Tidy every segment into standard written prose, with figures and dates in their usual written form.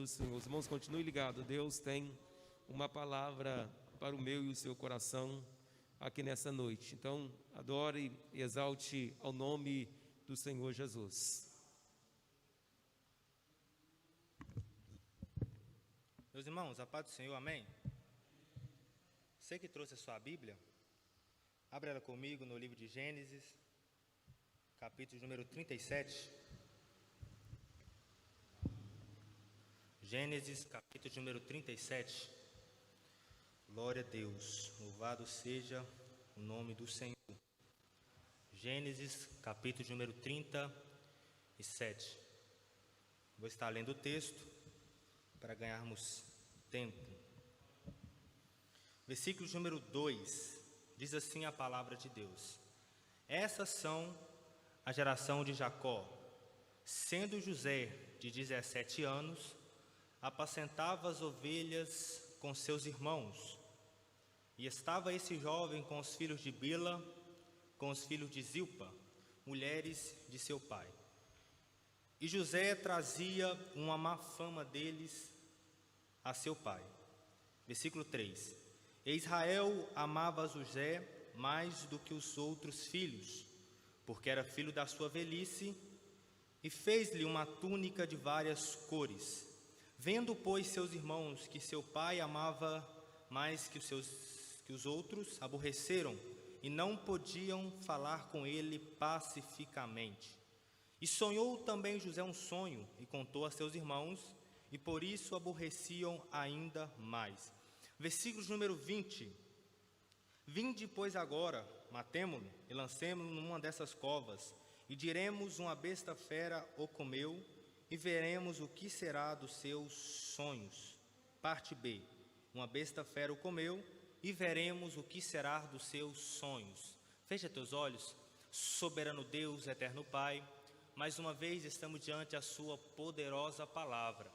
do Senhor. Os irmãos, continuem ligados. Deus tem uma palavra para o meu e o seu coração aqui nessa noite. Então, adore e exalte ao nome do Senhor Jesus. Meus irmãos, a paz do Senhor, amém? Você que trouxe a sua Bíblia, abra ela comigo no livro de Gênesis, capítulo número 37. Gênesis, capítulo número 37. Glória a Deus, louvado seja o nome do Senhor. Gênesis, capítulo número 37. Vou estar lendo o texto para ganharmos tempo. Versículo número 2, diz assim a palavra de Deus: Essas são a geração de Jacó. Sendo José de 17 anos, apacentava as ovelhas com seus irmãos. E estava esse jovem com os filhos de Bila, com os filhos de Zilpa, mulheres de seu pai. E José trazia uma má fama deles a seu pai. Versículo 3. E Israel amava José mais do que os outros filhos, porque era filho da sua velhice, e fez-lhe uma túnica de várias cores. Vendo, pois, seus irmãos que seu pai amava mais que os outros, aborreceram e não podiam falar com ele pacificamente. E sonhou também José um sonho e contou a seus irmãos, e por isso aborreciam ainda mais. Versículo número 20. Vinde, pois, agora, matemo-lo e lancemo-lo numa dessas covas, e diremos: uma besta fera o comeu, e veremos o que será dos seus sonhos. Parte B. Uma besta fera o comeu, e veremos o que será dos seus sonhos. Fecha teus olhos. Soberano Deus, eterno Pai, mais uma vez estamos diante da sua poderosa palavra.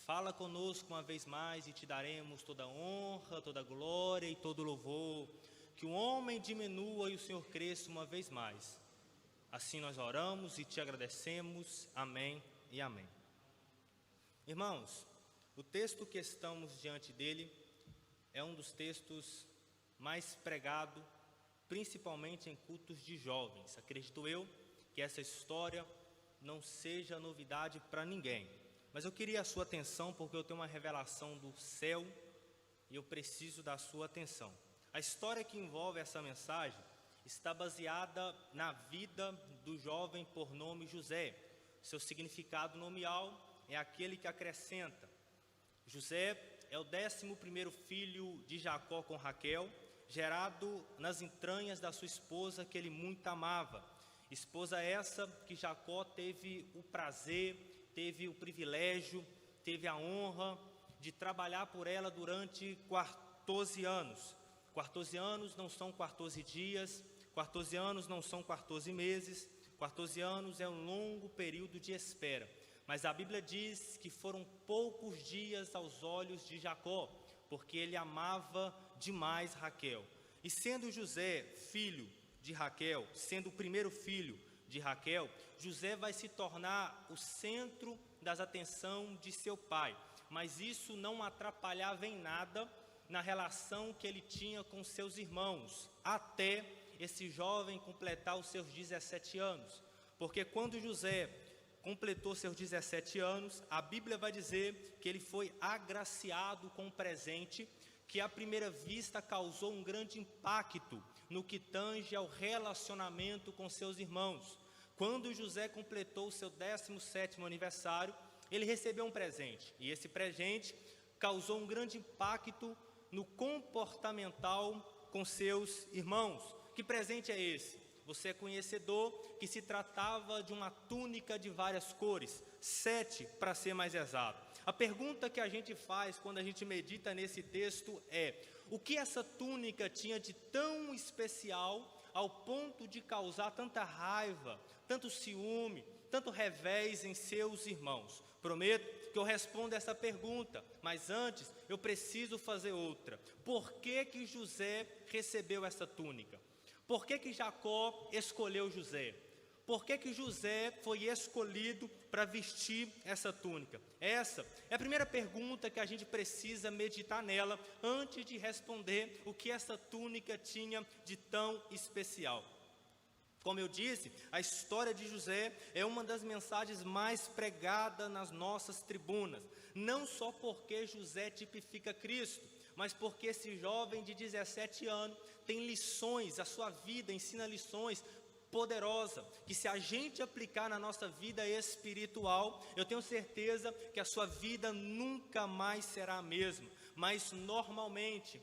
Fala conosco uma vez mais e te daremos toda a honra, toda a glória e todo o louvor. Que o homem diminua e o Senhor cresça uma vez mais. Assim nós oramos e te agradecemos. Amém e amém. Irmãos, o texto que estamos diante dele é um dos textos mais pregados, principalmente em cultos de jovens. Acredito eu que essa história não seja novidade para ninguém. Mas eu queria a sua atenção porque eu tenho uma revelação do céu e eu preciso da sua atenção. A história que envolve essa mensagem está baseada na vida do jovem por nome José. Seu significado nominal é aquele que acrescenta. José é o 11º filho de Jacó com Raquel, gerado nas entranhas da sua esposa que ele muito amava. Esposa essa que Jacó teve o prazer, teve o privilégio, teve a honra de trabalhar por ela durante 14 anos. 14 anos não são 14 dias, 14 anos não são 14 meses, 14 anos é um longo período de espera. Mas a Bíblia diz que foram poucos dias aos olhos de Jacó, porque ele amava demais Raquel. E sendo José filho de Raquel, sendo o primeiro filho de Raquel, José vai se tornar o centro das atenções de seu pai. Mas isso não atrapalhava em nada na relação que ele tinha com seus irmãos, até esse jovem completar os seus 17 anos. Porque quando José completou seus 17 anos, a Bíblia vai dizer que ele foi agraciado com um presente que à primeira vista causou um grande impacto no que tange ao relacionamento com seus irmãos. Quando José completou o seu 17º aniversário, ele recebeu um presente, e esse presente causou um grande impacto no comportamental com seus irmãos. Que presente é esse? Você é conhecedor que se tratava de uma túnica de várias cores, 7 para ser mais exato. A pergunta que a gente faz quando a gente medita nesse texto é: o que essa túnica tinha de tão especial ao ponto de causar tanta raiva, tanto ciúme, tanto revés em seus irmãos? Prometo que eu respondo essa pergunta, mas antes eu preciso fazer outra. Por que José recebeu essa túnica? Por que Jacó escolheu José? Por que José foi escolhido para vestir essa túnica? Essa é a primeira pergunta que a gente precisa meditar nela antes de responder o que essa túnica tinha de tão especial. Como eu disse, a história de José é uma das mensagens mais pregadas nas nossas tribunas, não só porque José tipifica Cristo, mas porque esse jovem de 17 anos tem lições, a sua vida ensina lições poderosas, que se a gente aplicar na nossa vida espiritual, eu tenho certeza que a sua vida nunca mais será a mesma. Mas normalmente,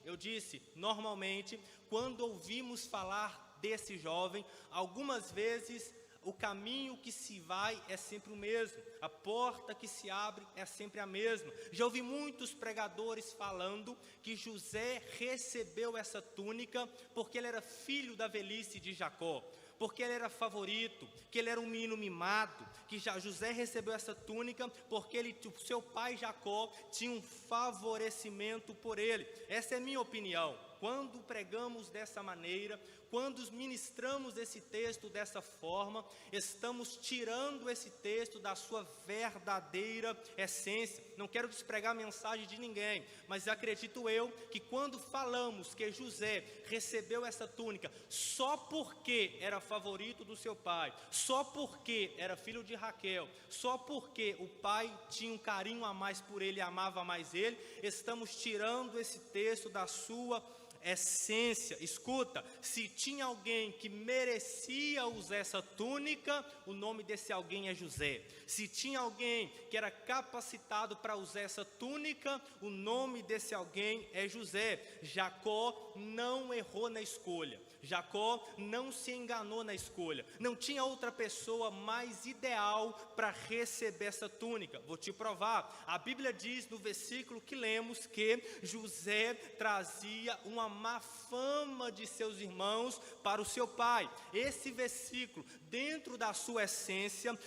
quando ouvimos falar desse jovem, algumas vezes o caminho que se vai é sempre o mesmo, a porta que se abre é sempre a mesma. Já ouvi muitos pregadores falando que José recebeu essa túnica porque ele era filho da velhice de Jacó, porque ele era favorito, que ele era um menino mimado, que José recebeu essa túnica porque o seu pai Jacó tinha um favorecimento por ele. Essa é a minha opinião. Quando pregamos dessa maneira, quando ministramos esse texto dessa forma, estamos tirando esse texto da sua verdadeira essência. Não quero despregar a mensagem de ninguém, mas acredito eu que quando falamos que José recebeu essa túnica só porque era favorito do seu pai, só porque era filho de Raquel, só porque o pai tinha um carinho a mais por ele, amava mais ele, estamos tirando esse texto da sua essência. Escuta, se tinha alguém que merecia usar essa túnica, o nome desse alguém é José. Se tinha alguém que era capacitado para usar essa túnica, o nome desse alguém é José. Jacó não errou na escolha, Jacó não se enganou na escolha, não tinha outra pessoa mais ideal para receber essa túnica. Vou te provar, a Bíblia diz no versículo que lemos que José trazia uma má fama de seus irmãos para o seu pai. Esse versículo, dentro da sua essência,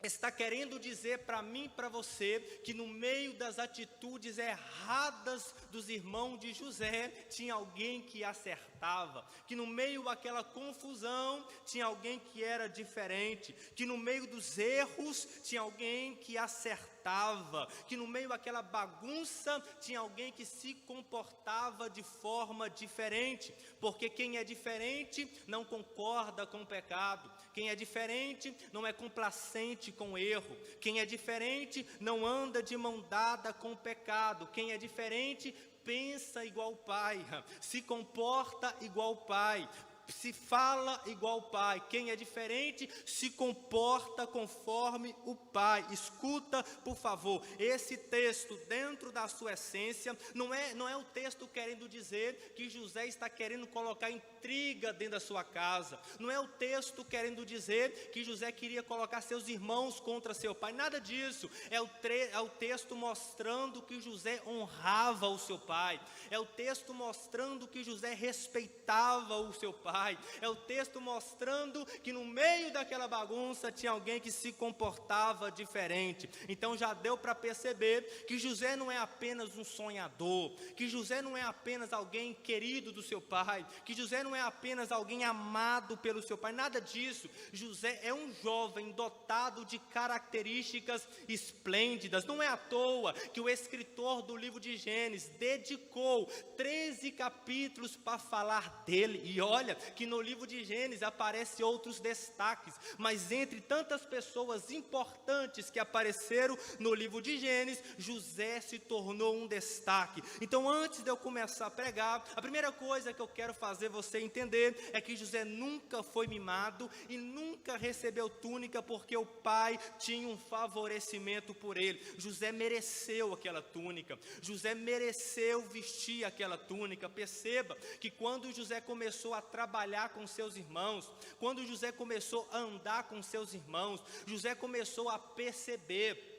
está querendo dizer para mim e para você que no meio das atitudes erradas dos irmãos de José, tinha alguém que acertava, que no meio daquela confusão tinha alguém que era diferente, que no meio dos erros tinha alguém que acertava, que no meio daquela bagunça tinha alguém que se comportava de forma diferente, porque quem é diferente não concorda com o pecado, quem é diferente não é complacente com o erro, quem é diferente não anda de mão dada com o pecado, quem é diferente pensa igual o pai, se comporta igual o pai, se fala igual o pai. Quem é diferente se comporta conforme o pai. Escuta, por favor, esse texto dentro da sua essência não é o texto querendo dizer que José está querendo colocar intriga dentro da sua casa, não é o texto querendo dizer que José queria colocar seus irmãos contra seu pai, nada disso. É o texto mostrando que José honrava o seu pai, é o texto mostrando que José respeitava o seu pai, é o texto mostrando que no meio daquela bagunça tinha alguém que se comportava diferente. Então já deu para perceber que José não é apenas um sonhador, que José não é apenas alguém querido do seu pai, que José não é apenas alguém amado pelo seu pai, nada disso. José é um jovem dotado de características esplêndidas. Não é à toa que o escritor do livro de Gênesis dedicou 13 capítulos para falar dele. E olha que no livro de Gênesis aparecem outros destaques, mas entre tantas pessoas importantes que apareceram no livro de Gênesis, José se tornou um destaque. Então, antes de eu começar a pregar, a primeira coisa que eu quero fazer você entender é que José nunca foi mimado e nunca recebeu túnica porque o pai tinha um favorecimento por ele. José mereceu aquela túnica, José mereceu vestir aquela túnica. Perceba que quando José começou a trabalhar com seus irmãos, quando José começou a andar com seus irmãos, José começou a perceber,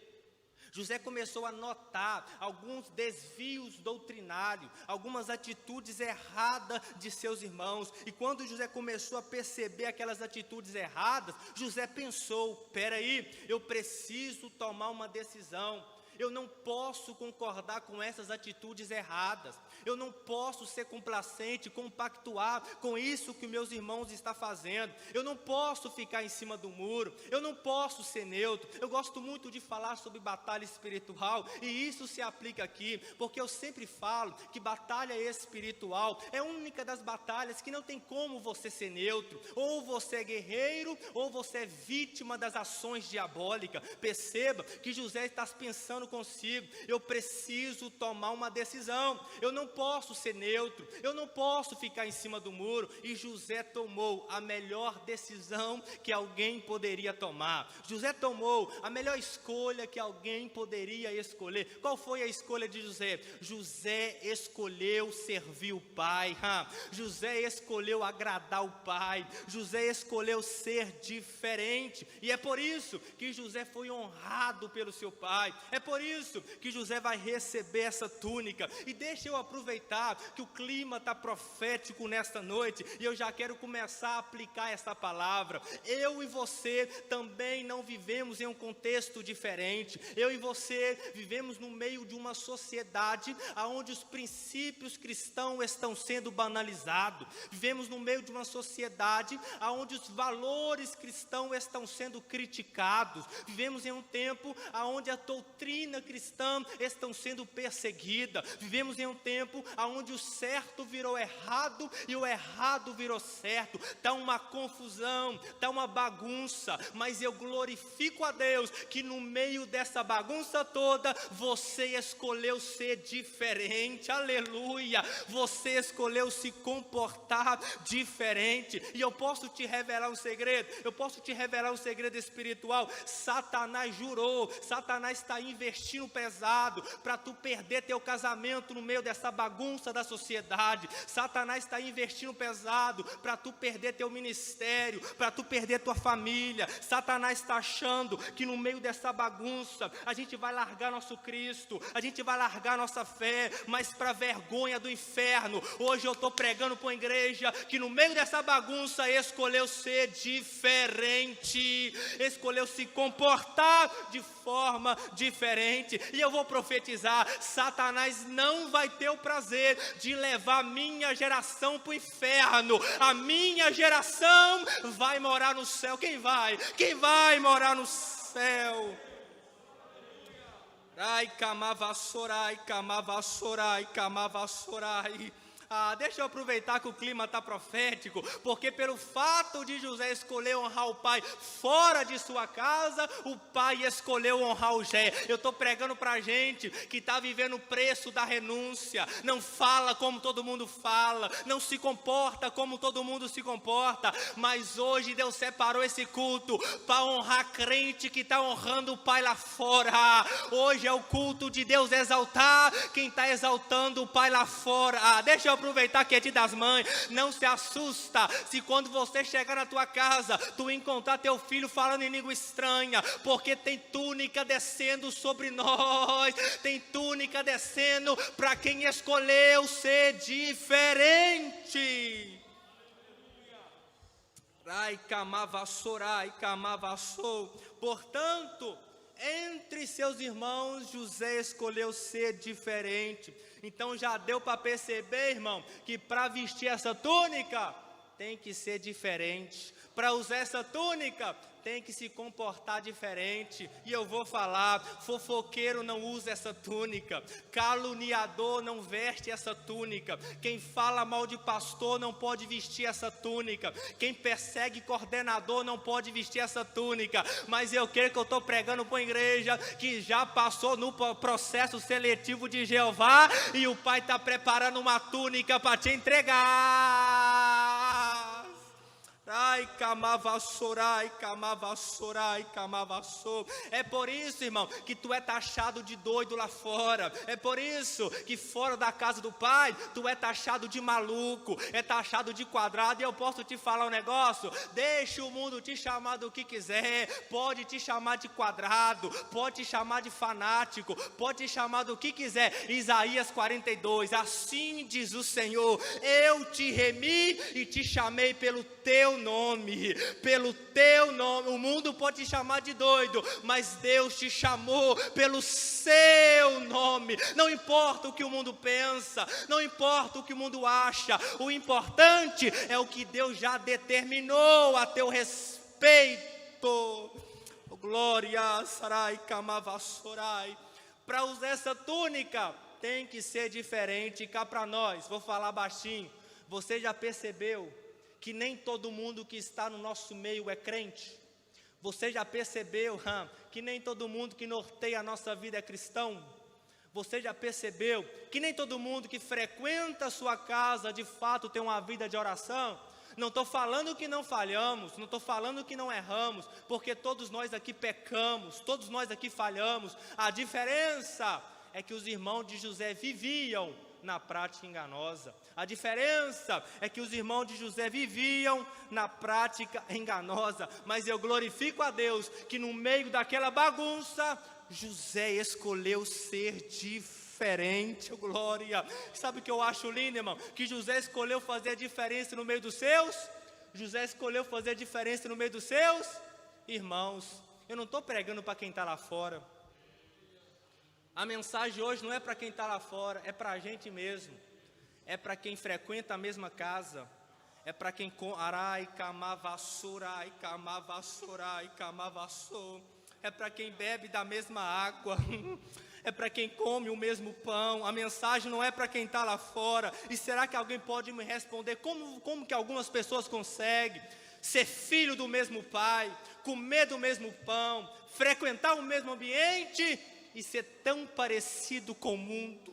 José começou a notar alguns desvios doutrinários, algumas atitudes erradas de seus irmãos. E quando José começou a perceber aquelas atitudes erradas, José pensou: peraí, eu preciso tomar uma decisão. Eu não posso concordar com essas atitudes erradas. Eu não posso ser complacente, compactuar com isso que meus irmãos estão fazendo. Eu não posso ficar em cima do muro. Eu não posso ser neutro. Eu gosto muito de falar sobre batalha espiritual, e isso se aplica aqui, porque eu sempre falo que batalha espiritual é a única das batalhas que não tem como você ser neutro. Ou você é guerreiro, ou você é vítima das ações diabólicas. Perceba que José está pensando consigo: eu preciso tomar uma decisão, eu não posso ser neutro, eu não posso ficar em cima do muro. E José tomou a melhor decisão que alguém poderia tomar. José tomou a melhor escolha que alguém poderia escolher. Qual foi a escolha de José? José escolheu servir o pai. José escolheu agradar o pai. José escolheu ser diferente, e é por isso que José foi honrado pelo seu pai. É por isso que José vai receber essa túnica. E deixa eu aproveitar que o clima está profético nesta noite, e eu já quero começar a aplicar essa palavra. Eu e você também não vivemos em um contexto diferente. Eu e você vivemos no meio de uma sociedade onde os princípios cristãos estão sendo banalizados. Vivemos no meio de uma sociedade onde os valores cristãos estão sendo criticados. Vivemos em um tempo onde a doutrina cristã estão sendo perseguida. Vivemos em um tempo onde o certo virou errado e o errado virou certo. Está uma confusão, está uma bagunça, mas eu glorifico a Deus que no meio dessa bagunça toda, você escolheu ser diferente. Aleluia! Você escolheu se comportar diferente. E eu posso te revelar um segredo, eu posso te revelar um segredo espiritual. Satanás jurou, Satanás está investindo pesado para tu perder teu casamento no meio dessa bagunça da sociedade. Satanás está investindo pesado para tu perder teu ministério, para tu perder tua família. Satanás está achando que no meio dessa bagunça a gente vai largar nosso Cristo, a gente vai largar nossa fé, mas para vergonha do inferno, hoje eu estou pregando para uma igreja que no meio dessa bagunça escolheu ser diferente, escolheu se comportar de forma diferente. E eu vou profetizar: Satanás não vai ter o prazer de levar a minha geração para o inferno. A minha geração vai morar no céu. Quem vai? Quem vai morar no céu? Ai, camavassorai, camavassorai, camavassorai. Deixa eu aproveitar que o clima está profético, porque pelo fato de José escolher honrar o pai fora de sua casa, o pai escolheu honrar o Jé. Eu estou pregando para gente que está vivendo o preço da renúncia, não fala como todo mundo fala, não se comporta como todo mundo se comporta, mas hoje Deus separou esse culto para honrar crente que está honrando o pai lá fora. Hoje é o culto de Deus exaltar quem está exaltando o pai lá fora. Deixa eu aproveitar que é dia das mães. Não se assusta se quando você chegar na tua casa, tu encontrar teu filho falando em língua estranha, porque tem túnica descendo sobre nós, tem túnica descendo para quem escolheu ser diferente. Ai, camavassorai, camavassou. Portanto, entre seus irmãos, José escolheu ser diferente. Então já deu para perceber, irmão, que para vestir essa túnica tem que ser diferente. Para usar essa túnica tem que se comportar diferente. E eu vou falar: fofoqueiro não usa essa túnica, caluniador não veste essa túnica, quem fala mal de pastor não pode vestir essa túnica, quem persegue coordenador não pode vestir essa túnica. Mas eu creio que eu estou pregando para uma igreja que já passou no processo seletivo de Jeová, e o Pai está preparando uma túnica para te entregar. Ai, camavassorai, camavassorai, camavassou. É por isso, irmão, que tu é taxado de doido lá fora. É por isso que fora da casa do Pai, tu é taxado de maluco, é taxado de quadrado. E eu posso te falar um negócio: deixa o mundo te chamar do que quiser. Pode te chamar de quadrado, pode te chamar de fanático, pode te chamar do que quiser. Isaías 42, assim diz o Senhor: eu te remi e te chamei pelo teu nome, pelo teu nome. O mundo pode te chamar de doido, mas Deus te chamou pelo seu nome. Não importa o que o mundo pensa, não importa o que o mundo acha, o importante é o que Deus já determinou a teu respeito. Glória, sarai, kamavassorai. Para usar essa túnica, tem que ser diferente. Cá para nós, vou falar baixinho. Você já percebeu que nem todo mundo que está no nosso meio é crente? Você já percebeu que nem todo mundo que norteia a nossa vida é cristão? Você já percebeu que nem todo mundo que frequenta a sua casa de fato tem uma vida de oração? Não estou falando que não falhamos, não estou falando que não erramos, porque todos nós aqui pecamos, todos nós aqui falhamos. A diferença é que os irmãos de José viviam na prática enganosa. A diferença é que os irmãos de José viviam na prática enganosa. Mas eu glorifico a Deus que no meio daquela bagunça, José escolheu ser diferente. Glória. Sabe o que eu acho lindo, irmão? Que José escolheu fazer a diferença no meio dos seus. José escolheu fazer a diferença no meio dos seus irmãos. Eu não estou pregando para quem está lá fora. A mensagem hoje não é para quem está lá fora, é para a gente mesmo. É para quem frequenta a mesma casa. É para quem é para quem bebe da mesma água. É para quem come o mesmo pão. A mensagem não é para quem está lá fora. E será que alguém pode me responder como que algumas pessoas conseguem ser filho do mesmo pai, comer do mesmo pão, frequentar o mesmo ambiente e ser tão parecido com o mundo?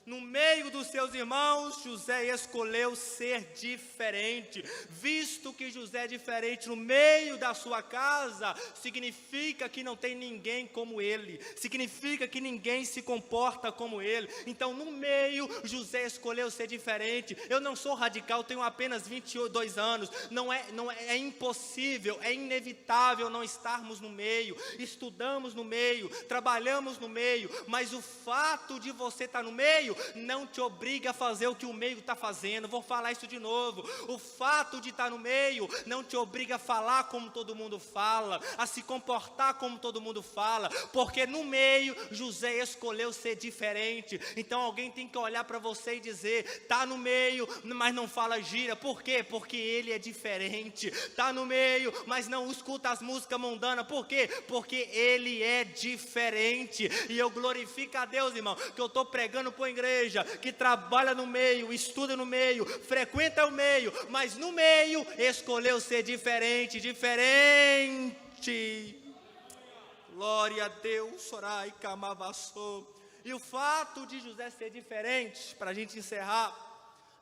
No meio dos seus irmãos, José escolheu ser diferente. Visto que José é diferente no meio da sua casa, significa que não tem ninguém como ele. Significa que ninguém se comporta como ele. Então, no meio, José escolheu ser diferente. Eu não sou radical, tenho apenas 22 anos. É impossível, é inevitável não estarmos no meio. Estudamos no meio, trabalhamos no meio. Mas o fato de você estar no meio não te obriga a fazer o que o meio está fazendo. Vou falar isso de novo. O fato de estar no meio não te obriga a falar como todo mundo fala, a se comportar como todo mundo fala, porque no meio José escolheu ser diferente. Então alguém tem que olhar para você e dizer: está no meio, mas não fala gíria. Por quê? Porque ele é diferente. Está no meio, mas não escuta as músicas mundanas. Por quê? Porque ele é diferente. E eu glorifico a Deus, irmão, que eu estou pregando para a igreja que trabalha no meio, estuda no meio, frequenta o meio, mas no meio escolheu ser diferente. Glória a Deus. Orai, kamavassou. E o fato de José ser diferente, para a gente encerrar,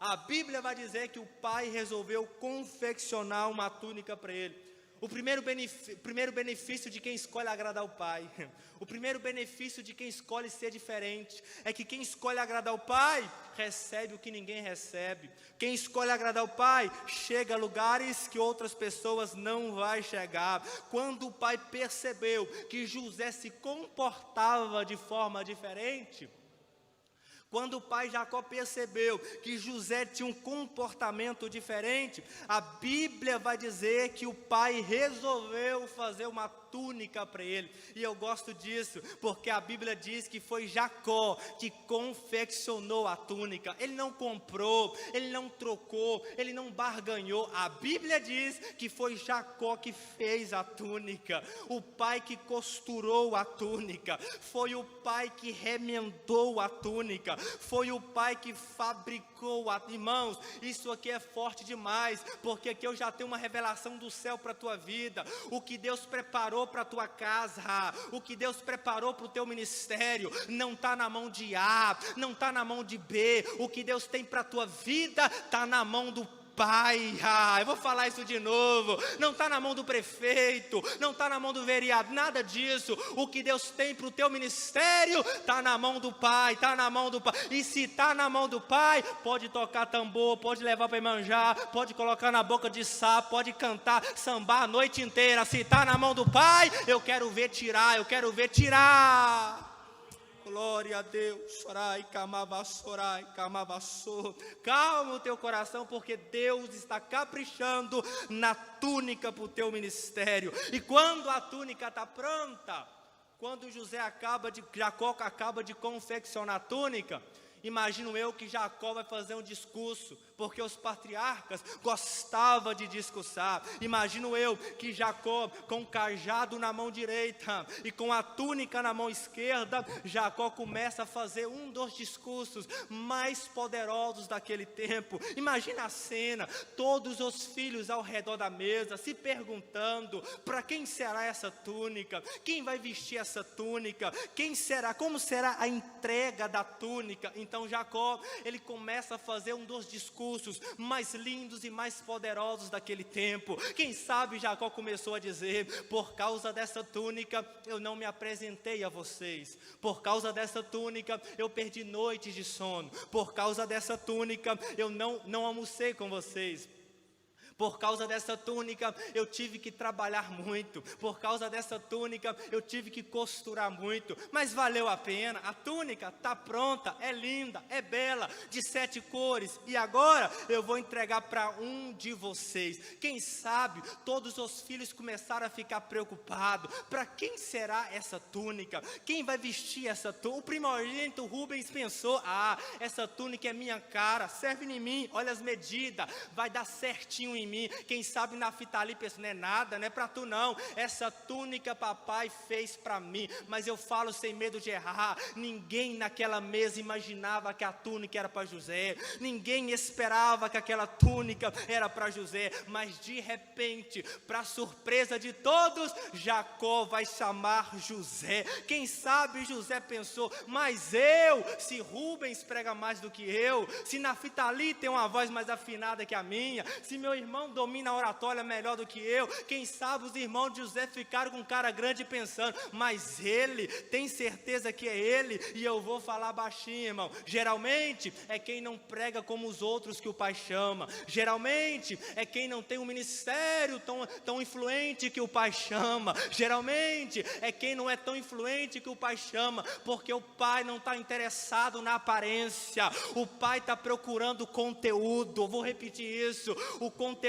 a Bíblia vai dizer que o pai resolveu confeccionar uma túnica para ele. O primeiro benefício de quem escolhe agradar o pai, o primeiro benefício de quem escolhe ser diferente, é que quem escolhe agradar o pai, recebe o que ninguém recebe. Quem escolhe agradar o pai, chega a lugares que outras pessoas não vão chegar. Quando o pai percebeu que José se comportava de forma diferente, quando o pai Jacó percebeu que José tinha um comportamento diferente, a Bíblia vai dizer que o pai resolveu fazer uma túnica para ele. E eu gosto disso, porque a Bíblia diz que foi Jacó que confeccionou a túnica. Ele não comprou, ele não trocou, ele não barganhou. A Bíblia diz que foi Jacó que fez a túnica. O pai que costurou a túnica. Foi o pai que remendou a túnica. Foi o pai que fabricou a... Irmãos, isso aqui é forte demais, porque aqui eu já tenho uma revelação do céu para a tua vida. O que Deus preparou para a tua casa, o que Deus preparou para o teu ministério, não está na mão de A, não está na mão de B. O que Deus tem para a tua vida está na mão do Pai. Eu vou falar isso de novo. Não está na mão do prefeito, não está na mão do vereador, nada disso. O que Deus tem para o teu ministério está na mão do Pai, está na mão do Pai. E se está na mão do Pai, pode tocar tambor, pode levar para manjar, pode colocar na boca de sapo, pode cantar, sambar a noite inteira. Se está na mão do Pai, eu quero ver tirar, eu quero ver tirar. Glória a Deus. Chorai, camavassorai, camavassor. Calma o teu coração, porque Deus está caprichando na túnica para o teu ministério. E quando a túnica está pronta, quando Jacó acaba de confeccionar a túnica, imagino eu que Jacó vai fazer um discurso, porque os patriarcas gostavam de discursar. Imagino eu que Jacó, com o cajado na mão direita e com a túnica na mão esquerda, Jacó começa a fazer um dos discursos mais poderosos daquele tempo. Imagina a cena, todos os filhos ao redor da mesa, se perguntando, para quem será essa túnica? Quem vai vestir essa túnica? Quem será? Como será a entrega da túnica? Então Jacó, ele começa a fazer um dos discursos mais lindos e mais poderosos daquele tempo. Quem sabe Jacó começou a dizer: por causa dessa túnica eu não me apresentei a vocês, por causa dessa túnica eu perdi noites de sono, por causa dessa túnica eu não almocei com vocês, por causa dessa túnica eu tive que trabalhar muito, por causa dessa túnica eu tive que costurar muito, mas valeu a pena. A túnica está pronta, é linda, é bela, de 7 cores, e agora eu vou entregar para um de vocês. Quem sabe todos os filhos começaram a ficar preocupados: para quem será essa túnica? Quem vai vestir essa túnica? O primogênito Rubens pensou: essa túnica é minha cara, serve em mim, olha as medidas, vai dar certinho em mim. Quem sabe Naftali pensa: não é nada, não é para tu não, essa túnica papai fez para mim. Mas eu falo sem medo de errar, ninguém naquela mesa imaginava que a túnica era para José, ninguém esperava que aquela túnica era para José, mas de repente, para surpresa de todos, Jacó vai chamar José. Quem sabe José pensou: mas se Rubens prega mais do que eu, se Naftali tem uma voz mais afinada que a minha, se meu irmão domina a oratória melhor do que eu, quem sabe os irmãos de José ficaram com cara grande pensando: mas ele, tem certeza que é ele? E eu vou falar baixinho, irmão. Geralmente é quem não prega como os outros que o pai chama, geralmente é quem não tem um ministério tão influente que o pai chama, geralmente é quem não é tão influente que o pai chama, porque o pai não está interessado na aparência, o pai está procurando conteúdo. Eu vou repetir isso: o conteúdo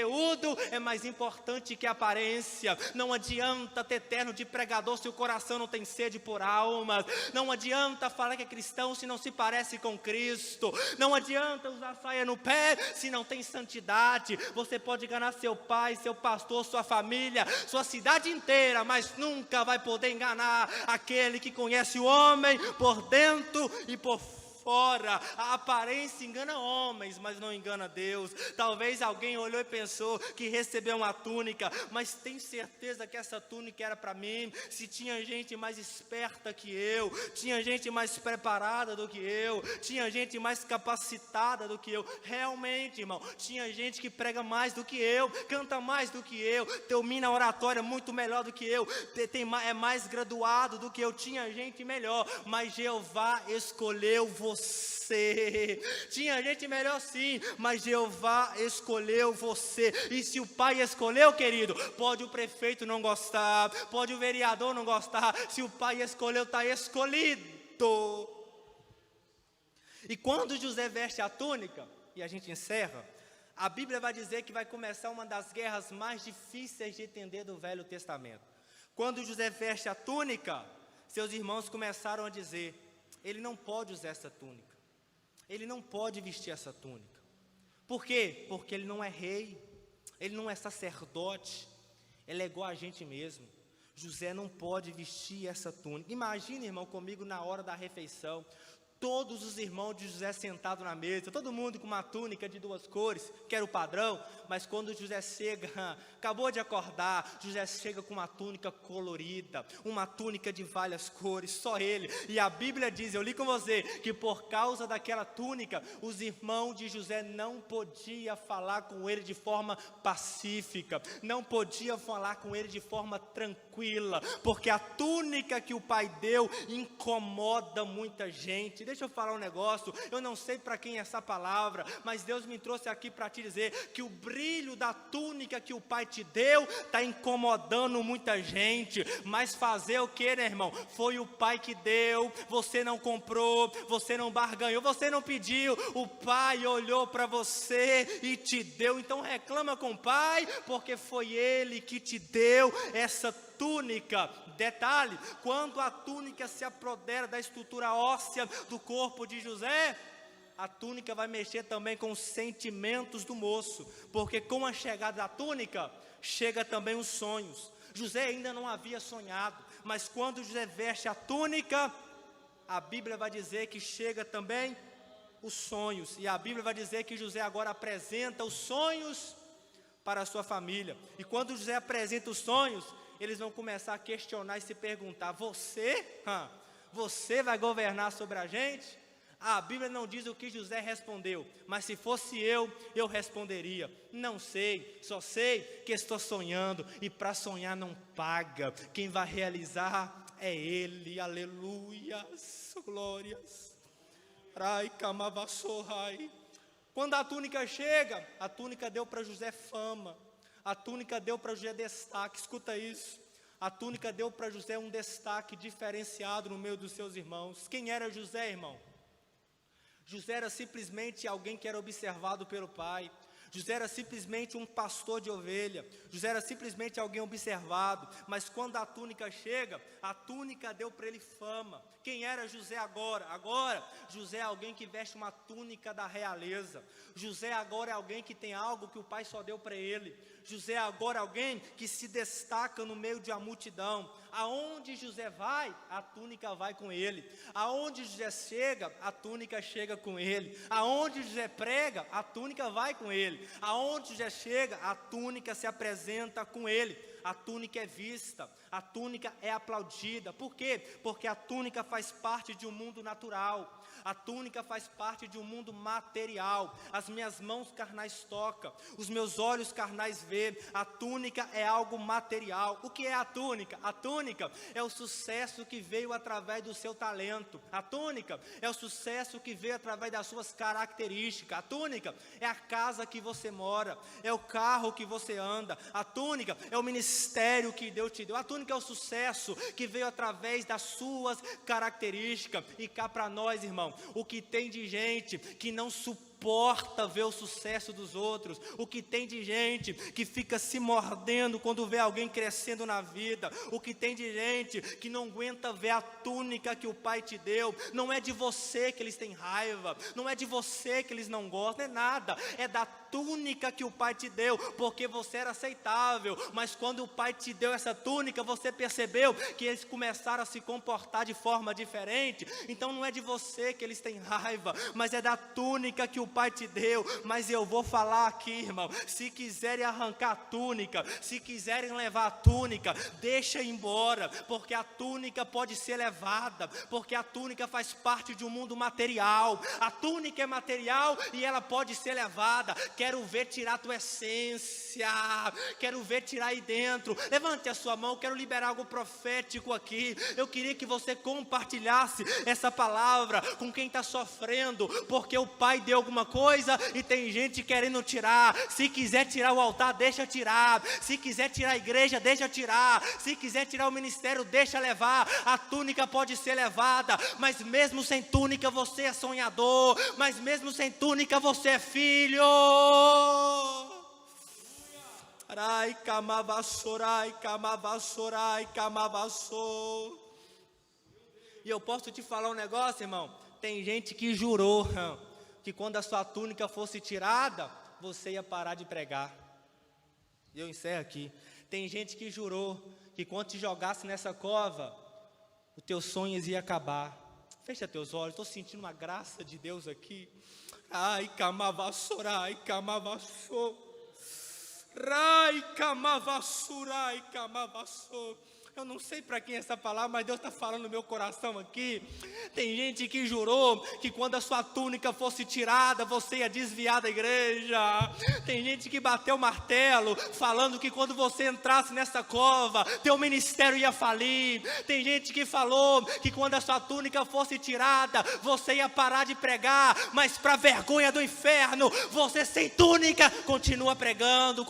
é mais importante que a aparência. Não adianta ter terno de pregador se o coração não tem sede por almas. Não adianta falar que é cristão se não se parece com Cristo. Não adianta usar saia no pé se não tem santidade. Você pode enganar seu pai, seu pastor, sua família, sua cidade inteira, mas nunca vai poder enganar aquele que conhece o homem por dentro e por fora. A aparência engana homens, mas não engana Deus. Talvez alguém olhou e pensou que recebeu uma túnica, mas tem certeza que essa túnica era para mim? Se tinha gente mais esperta que eu, tinha gente mais preparada do que eu, tinha gente mais capacitada do que eu, realmente, irmão, tinha gente que prega mais do que eu, canta mais do que eu, domina a oratória muito melhor do que eu, é mais graduado do que eu, tinha gente melhor, mas Jeová escolheu você. Tinha gente melhor sim, mas Jeová escolheu você. E se o pai escolheu, querido, pode o prefeito não gostar, pode o vereador não gostar, se o pai escolheu, está escolhido. E quando José veste a túnica, e a gente encerra, a Bíblia vai dizer que vai começar uma das guerras mais difíceis de entender do Velho Testamento. Quando José veste a túnica, seus irmãos começaram a dizer: ele não pode usar essa túnica, ele não pode vestir essa túnica. Por quê? Porque ele não é rei, ele não é sacerdote, ele é igual a gente mesmo. José não pode vestir essa túnica. Imagina, irmão, comigo na hora da refeição, todos os irmãos de José sentados na mesa, todo mundo com uma túnica de 2 cores, que era o padrão, mas quando José chega, acabou de acordar, José chega com uma túnica colorida, uma túnica de várias cores, só ele. E a Bíblia diz, eu li com você, que por causa daquela túnica, os irmãos de José não podiam falar com ele de forma pacífica, não podiam falar com ele de forma tranquila, tranquila, porque a túnica que o pai deu incomoda muita gente. Deixa eu falar um negócio, eu não sei para quem é essa palavra, mas Deus me trouxe aqui para te dizer que o brilho da túnica que o pai te deu está incomodando muita gente, mas fazer o que, né, irmão? Foi o pai que deu, você não comprou, você não barganhou, você não pediu, o pai olhou para você e te deu. Então reclama com o pai, porque foi ele que te deu essa túnica. Detalhe, quando a túnica se apodera da estrutura óssea do corpo de José, a túnica vai mexer também com os sentimentos do moço, porque com a chegada da túnica, chega também os sonhos. José ainda não havia sonhado, mas quando José veste a túnica, a Bíblia vai dizer que chega também os sonhos, e a Bíblia vai dizer que José agora apresenta os sonhos para a sua família, e quando José apresenta os sonhos, eles vão começar a questionar e se perguntar: você vai governar sobre a gente? A Bíblia não diz o que José respondeu, mas se fosse eu responderia: não sei, só sei que estou sonhando, e para sonhar não paga, quem vai realizar é Ele. Aleluias, glórias. Rai, camavassorai. Quando a túnica chega, a túnica deu para José fama, a túnica deu para José destaque. Escuta isso, a túnica deu para José um destaque diferenciado no meio dos seus irmãos. Quem era José, irmão? José era simplesmente alguém que era observado pelo pai. José era simplesmente um pastor de ovelha. José era simplesmente alguém observado. Mas quando a túnica chega, a túnica deu para ele fama. Quem era José agora? Agora, José é alguém que veste uma túnica da realeza. José agora é alguém que tem algo que o pai só deu para ele. José agora é alguém que se destaca no meio de uma multidão. Aonde José vai, a túnica vai com ele. Aonde José chega, a túnica chega com ele. Aonde José prega, a túnica vai com ele. Aonde José chega, a túnica se apresenta com ele. A túnica é vista, a túnica é aplaudida. Por quê? Porque a túnica faz parte de um mundo natural. A túnica faz parte de um mundo material. As minhas mãos carnais tocam, os meus olhos carnais vê. A túnica é algo material. O que é a túnica? A túnica é o sucesso que veio através do seu talento. A túnica é o sucesso que veio através das suas características. A túnica é a casa que você mora, é o carro que você anda. A túnica é o ministério que Deus te deu. A túnica é o sucesso que veio através das suas características. E cá para nós, irmão, o que tem de gente que não suporta ver o sucesso dos outros, o que tem de gente que fica se mordendo quando vê alguém crescendo na vida, o que tem de gente que não aguenta ver a túnica que o pai te deu. Não é de você que eles têm raiva, não é de você que eles não gostam, não é nada, é da túnica que o pai te deu, porque você era aceitável, mas quando o pai te deu essa túnica, você percebeu que eles começaram a se comportar de forma diferente. Então não é de você que eles têm raiva, mas é da túnica que o pai te deu. Mas eu vou falar aqui, irmão, se quiserem arrancar a túnica, se quiserem levar a túnica, deixa embora, porque a túnica pode ser levada, porque a túnica faz parte de um mundo material. A túnica é material e ela pode ser levada. Quero ver tirar a tua essência, quero ver tirar aí dentro. Levante a sua mão, quero liberar algo profético aqui. Eu queria que você compartilhasse essa palavra com quem está sofrendo, porque o pai deu alguma coisa e tem gente querendo tirar. Se quiser tirar o altar, deixa tirar. Se quiser tirar a igreja, deixa tirar. Se quiser tirar o ministério, deixa levar. A túnica pode ser levada, mas mesmo sem túnica você é sonhador, mas mesmo sem túnica você é filho. Rai camavassorai, camavassorai, camavassor. E eu posso te falar um negócio, irmão. Tem gente que jurou que quando a sua túnica fosse tirada, você ia parar de pregar. E eu encerro aqui. Tem gente que jurou que quando te jogasse nessa cova, os teus sonhos iam acabar. Fecha teus olhos, estou sentindo uma graça de Deus aqui. Ai, camavassorai, camavassor. Rai camavassurai, camavassor. Eu não sei para quem é essa palavra, mas Deus está falando no meu coração aqui. Tem gente que jurou que quando a sua túnica fosse tirada, você ia desviar da igreja. Tem gente que bateu o martelo, falando que quando você entrasse nessa cova, teu ministério ia falir. Tem gente que falou que quando a sua túnica fosse tirada, você ia parar de pregar, mas para vergonha do inferno, você sem túnica, continua pregando.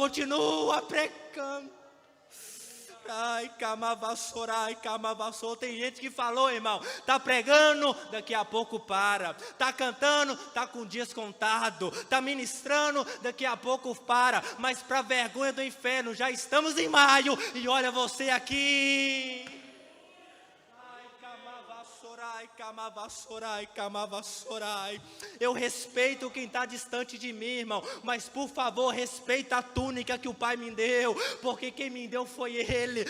Ai, camavassorai, camavassou. Tem gente que falou, irmão, tá pregando, daqui a pouco para. Tá cantando, tá com dias contado. Tá ministrando, daqui a pouco para. Mas para vergonha do inferno, já estamos em maio e olha você aqui. Camavassorai. Eu respeito quem está distante de mim, irmão, mas por favor, respeita a túnica que o Pai me deu, porque quem me deu foi Ele.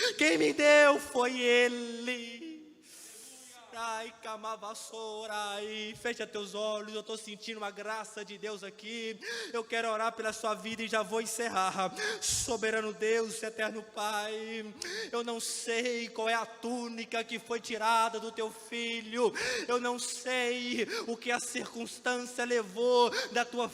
Ai, camavassorai. Fecha teus olhos, eu estou sentindo uma graça de Deus aqui. Eu quero orar pela sua vida e já vou encerrar. Soberano Deus, eterno Pai, eu não sei qual é a túnica que foi tirada do teu filho. Eu não sei o que a circunstância levou da tua